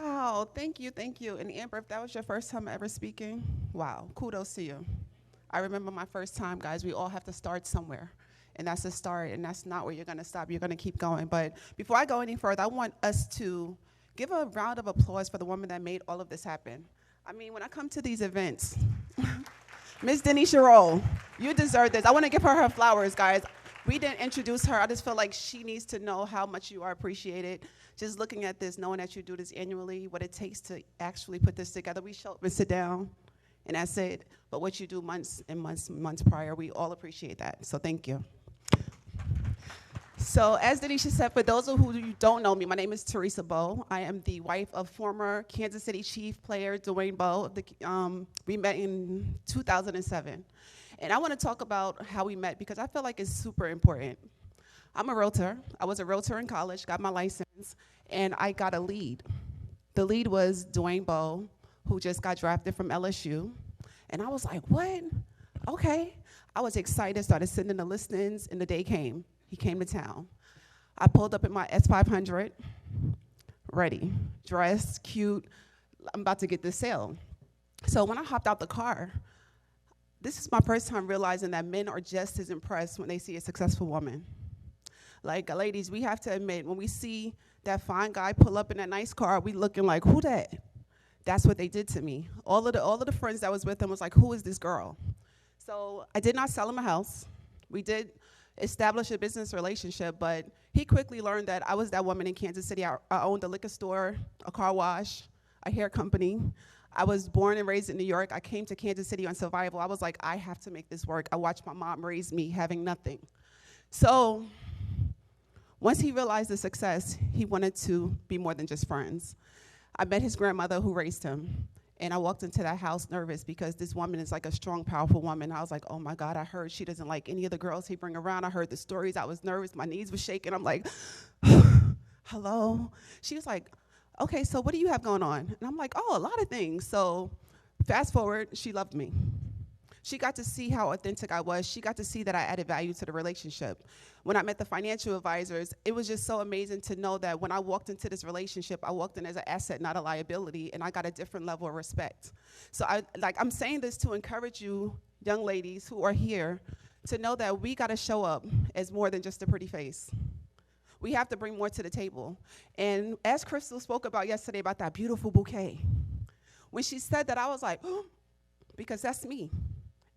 Wow, thank you, thank you. And Amber, if that was your first time ever speaking, wow, kudos to you. I remember my first time, guys. We all have to start somewhere. And that's a start, and that's not where you're gonna stop. You're gonna keep going. But before I go any further, I want us to give a round of applause for the woman that made all of this happen. I mean, when I come to these events, Miss Denisha Roll, you deserve this. I wanna give her flowers, guys. We didn't introduce her. I just feel like she needs to know how much you are appreciated. Just looking at this, knowing that you do this annually, what it takes to actually put this together. We show up and sit down, and that's it. But what you do months and months prior, we all appreciate that. So thank you. So as Denisha said, for those of who you don't know me, my name is Theresa Bowe. I am the wife of former Kansas City Chief player Bowe. We met in 2007. And I want to talk about how we met because I feel like it's super important. I'm a realtor. I was a realtor in college, got my license, and I got a lead. The lead was Bowe, who just got drafted from LSU. And I was like, what? Okay. I was excited, started sending the listings, and the day came. He came to town. I pulled up in my S500, ready, dressed, cute. I'm about to get this sale. So when I hopped out the car, this is my first time realizing that men are just as impressed when they see a successful woman. Like, ladies, we have to admit, when we see that fine guy pull up in that nice car, we looking like, who that? That's what they did to me. All of the friends that was with them was like, who is this girl? So I did not sell him a house. We did establish a business relationship, but he quickly learned that I was that woman in Kansas City. I owned a liquor store, a car wash, a hair company. I was born and raised in New York. I came to Kansas City on survival. I was like, I have to make this work. I watched my mom raise me having nothing. So once he realized the success, he wanted to be more than just friends. I met his grandmother who raised him. And I walked into that house nervous because this woman is like a strong, powerful woman. I was like, oh my God, I heard she doesn't like any of the girls he bring around. I heard the stories. I was nervous. My knees were shaking. I'm like, hello? She was like, okay, so what do you have going on? And I'm like, oh, a lot of things. So fast forward, she loved me. She got to see how authentic I was. She got to see that I added value to the relationship. When I met the financial advisors, it was just so amazing to know that when I walked into this relationship, I walked in as an asset, not a liability, and I got a different level of respect. So I'm saying this to encourage you, young ladies who are here, to know that we gotta show up as more than just a pretty face. We have to bring more to the table. And as Crystal spoke about yesterday about that beautiful bouquet, when she said that, I was like, oh, because that's me.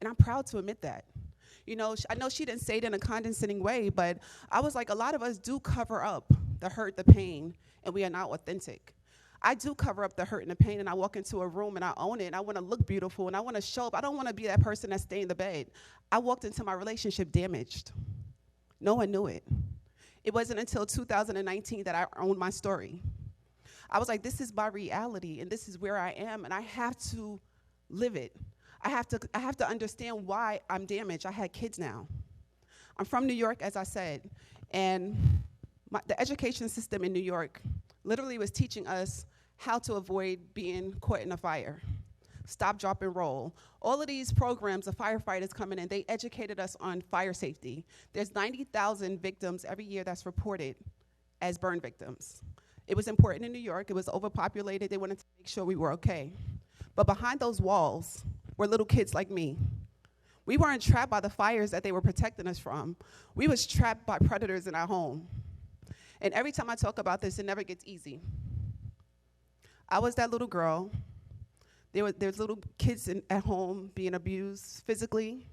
And I'm proud to admit that. You know, I know she didn't say it in a condescending way, but I was like, a lot of us do cover up the hurt, the pain, and we are not authentic. I do cover up the hurt and the pain, and I walk into a room and I own it, and I want to look beautiful, and I want to show up. I don't want to be that person that stay in the bed. I walked into my relationship damaged. No one knew it. It wasn't until 2019 that I owned my story. I was like, this is my reality, and this is where I am, and I have to live it. I have to understand why I'm damaged. I had kids now. I'm from New York, as I said, and the education system in New York literally was teaching us how to avoid being caught in a fire. Stop, drop, and roll. All of these programs, the firefighters coming in, they educated us on fire safety. There's 90,000 victims every year that's reported as burn victims. It was important in New York. It was overpopulated. They wanted to make sure we were okay. But behind those walls were little kids like me. We weren't trapped by the fires that they were protecting us from. We was trapped by predators in our home. And every time I talk about this, it never gets easy. I was that little girl. There's little kids at home being abused physically,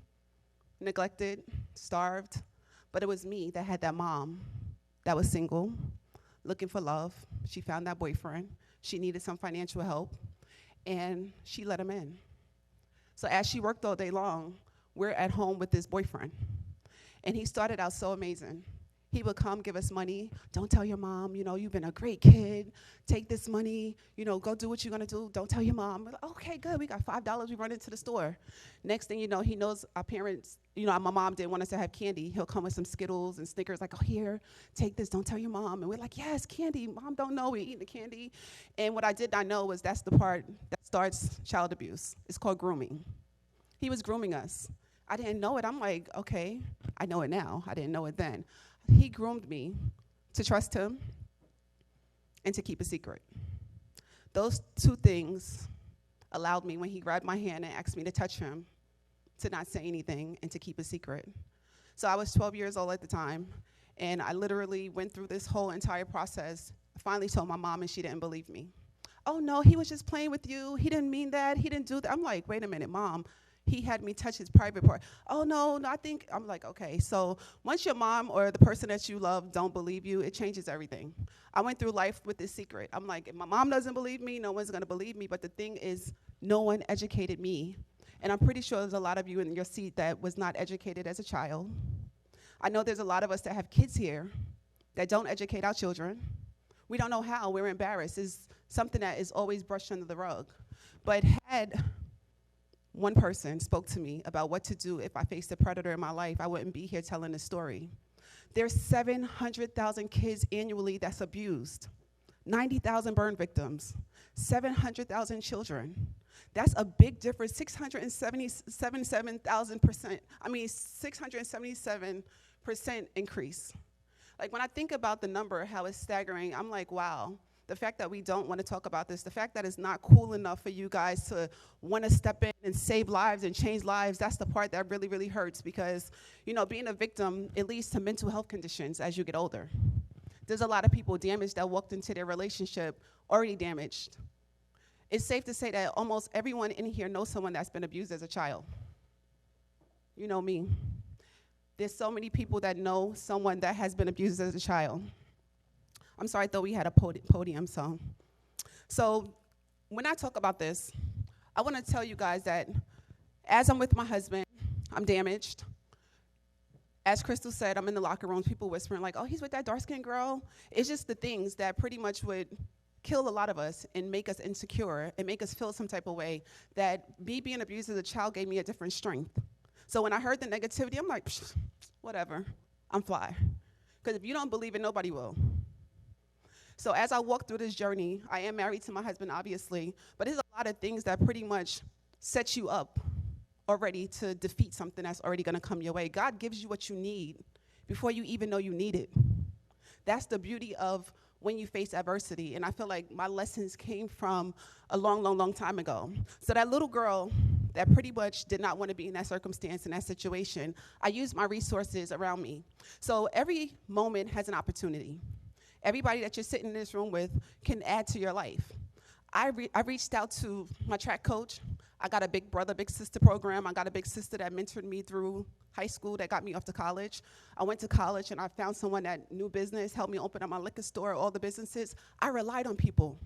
neglected, starved. But it was me that had that mom that was single, looking for love. She found that boyfriend. She needed some financial help, and she let him in. So as she worked all day long, we're at home with this boyfriend. And he started out so amazing. He would come give us money. Don't tell your mom, you know, you've been a great kid. Take this money, you know, go do what you're gonna do. Don't tell your mom. We're like, okay, good, we got $5, we run into the store. Next thing you know, he knows our parents, you know, my mom didn't want us to have candy. He'll come with some Skittles and Snickers, like, oh, here, take this, don't tell your mom. And we're like, yes, candy, mom don't know, we're eating the candy. And what I did not know was that's the part that starts child abuse. It's called grooming. He was grooming us. I didn't know it. I'm like, okay, I know it now. I didn't know it then. He groomed me to trust him and to keep a secret. Those two things allowed me, when he grabbed my hand and asked me to touch him, to not say anything and to keep a secret. So I was 12 years old at the time, and I literally went through this whole entire process. I finally told my mom, and she didn't believe me. Oh, no, he was just playing with you. He didn't mean that. He didn't do that. I'm like, wait a minute, Mom. He had me touch his private part. Oh, no, I think, I'm like, okay. So once your mom or the person that you love don't believe you, it changes everything. I went through life with this secret. I'm like, if my mom doesn't believe me, no one's going to believe me. But the thing is, no one educated me. And I'm pretty sure there's a lot of you in your seat that was not educated as a child. I know there's a lot of us that have kids here that don't educate our children. We don't know how. We're embarrassed. It's something that is always brushed under the rug. But had one person spoke to me about what to do if I faced a predator in my life, I wouldn't be here telling this story. There's 700,000 kids annually that's abused, 90,000 burn victims, 700,000 children. That's a big difference, 677% increase. Like, when I think about the number, how it's staggering, I'm like, wow. The fact that we don't want to talk about this, the fact that it's not cool enough for you guys to want to step in and save lives and change lives, that's the part that really, really hurts, because, you know, being a victim, it leads to mental health conditions as you get older. There's a lot of people damaged that walked into their relationship already damaged. It's safe to say that almost everyone in here knows someone that's been abused as a child. You know me. There's so many people that know someone that has been abused as a child. I'm sorry, I thought we had a podium, so when I talk about this, I want to tell you guys that as I'm with my husband, I'm damaged. As Crystal said, I'm in the locker rooms, people whispering like, oh, he's with that dark-skinned girl. It's just the things that pretty much would kill a lot of us and make us insecure and make us feel some type of way, that me being abused as a child gave me a different strength. So when I heard the negativity, I'm like, whatever, I'm fly. Because if you don't believe it, nobody will. So as I walk through this journey, I am married to my husband, obviously, but there's a lot of things that pretty much set you up already to defeat something that's already going to come your way. God gives you what you need before you even know you need it. That's the beauty of when you face adversity, and I feel like my lessons came from a long, long, long time ago. So that little girl that pretty much did not want to be in that circumstance, in that situation, I used my resources around me. So every moment has an opportunity. Everybody that you're sitting in this room with can add to your life. I reached out to my track coach. I got a big brother, big sister program. I got a big sister that mentored me through high school, that got me off to college. I went to college and I found someone that knew business, helped me open up my liquor store, all the businesses. I relied on people.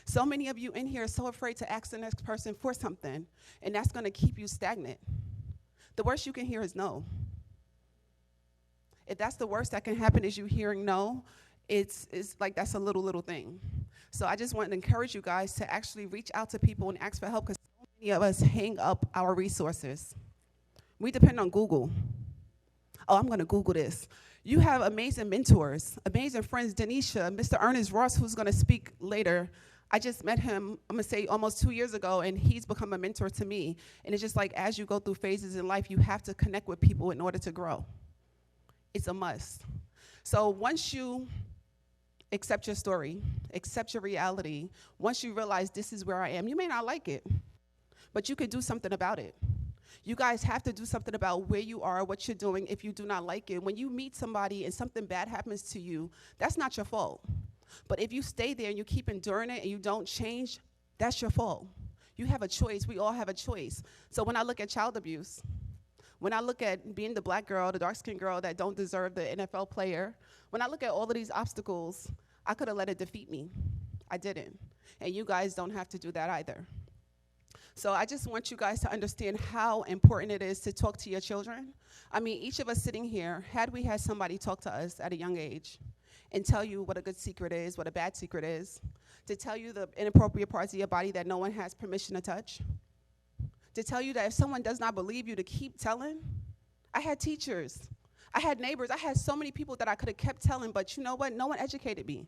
So many of you in here are so afraid to ask the next person for something, and that's gonna keep you stagnant. The worst you can hear is no. If that's the worst that can happen is you hearing no, it's like that's a little thing. So I just want to encourage you guys to actually reach out to people and ask for help, because so many of us hang up our resources. We depend on Google. Oh, I'm going to Google this. You have amazing mentors, amazing friends. Denisha, Mr. Ernest Ross, who's going to speak later. I just met him, I'm going to say almost 2 years ago, and he's become a mentor to me. And it's just like as you go through phases in life, you have to connect with people in order to grow. It's a must. So once you accept your story, accept your reality, once you realize this is where I am, you may not like it, but you could do something about it. You guys have to do something about where you are, what you're doing if you do not like it. When you meet somebody and something bad happens to you, that's not your fault. But if you stay there and you keep enduring it and you don't change, that's your fault. You have a choice. We all have a choice. So when I look at child abuse, when I look at being the black girl, the dark-skinned girl that don't deserve the NFL player, when I look at all of these obstacles, I could have let it defeat me. I didn't. And you guys don't have to do that either. So I just want you guys to understand how important it is to talk to your children. I mean, each of us sitting here, had we had somebody talk to us at a young age and tell you what a good secret is, what a bad secret is, to tell you the inappropriate parts of your body that no one has permission to touch, to tell you that if someone does not believe you, to keep telling. I had teachers. I had neighbors. I had so many people that I could have kept telling, but you know what? No one educated me.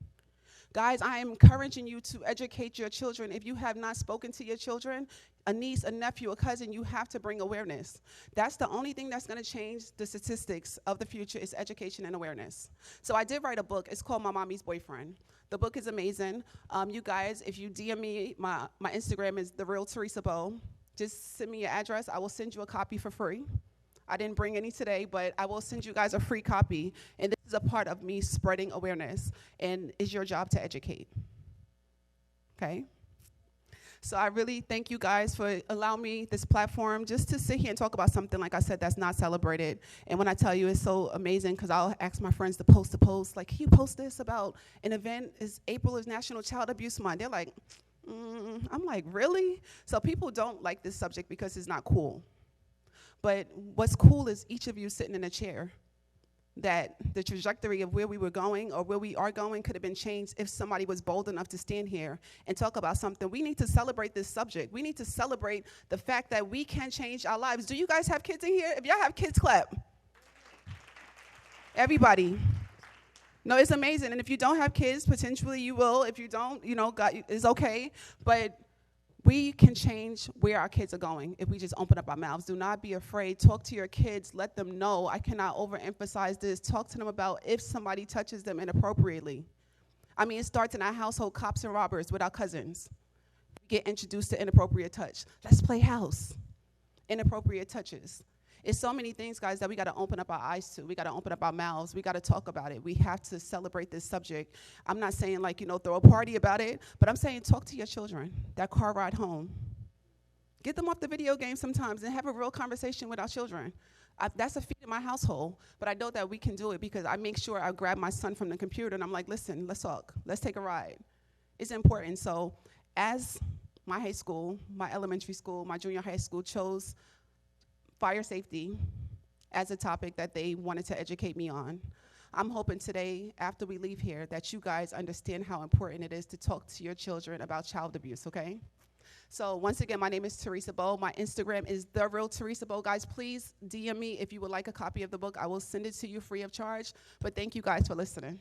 Guys, I am encouraging you to educate your children. If you have not spoken to your children, a niece, a nephew, a cousin, you have to bring awareness. That's the only thing that's going to change the statistics of the future is education and awareness. So I did write a book. It's called My Mommy's Boyfriend. The book is amazing. You guys, if you DM me, my Instagram is @TheRealTheresaBowe. Just send me your address. I will send you a copy for free. I didn't bring any today, but I will send you guys a free copy. And this is a part of me spreading awareness. And it's your job to educate. Okay? So I really thank you guys for allowing me this platform just to sit here and talk about something, like I said, that's not celebrated. And when I tell you it's so amazing, because I'll ask my friends to post, like, can you post this about an event? April is National Child Abuse Month. They're like, I'm like, really? So people don't like this subject because it's not cool. But what's cool is each of you sitting in a chair, that the trajectory of where we were going or where we are going could have been changed if somebody was bold enough to stand here and talk about something. We need to celebrate this subject. We need to celebrate the fact that we can change our lives. Do you guys have kids in here? If y'all have kids, clap. Everybody. No, it's amazing. And if you don't have kids, potentially you will. If you don't, it's okay. But we can change where our kids are going if we just open up our mouths. Do not be afraid. Talk to your kids. Let them know. I cannot overemphasize this. Talk to them about if somebody touches them inappropriately. I mean, it starts in our household, cops and robbers with our cousins. We get introduced to inappropriate touch. Let's play house. Inappropriate touches. It's so many things, guys, that we got to open up our eyes to. We got to open up our mouths. We got to talk about it. We have to celebrate this subject. I'm not saying, like, throw a party about it, but I'm saying talk to your children. That car ride home. Get them off the video game sometimes and have a real conversation with our children. That's a feat in my household, but I know that we can do it because I make sure I grab my son from the computer and I'm like, listen, let's talk. Let's take a ride. It's important. So as my high school, my elementary school, my junior high school chose fire safety as a topic that they wanted to educate me on. I'm hoping today, after we leave here, that you guys understand how important it is to talk to your children about child abuse, okay? So once again, my name is Theresa Bowe. My Instagram is @TheRealTheresaBowe. Guys, please DM me if you would like a copy of the book. I will send it to you free of charge. But thank you guys for listening.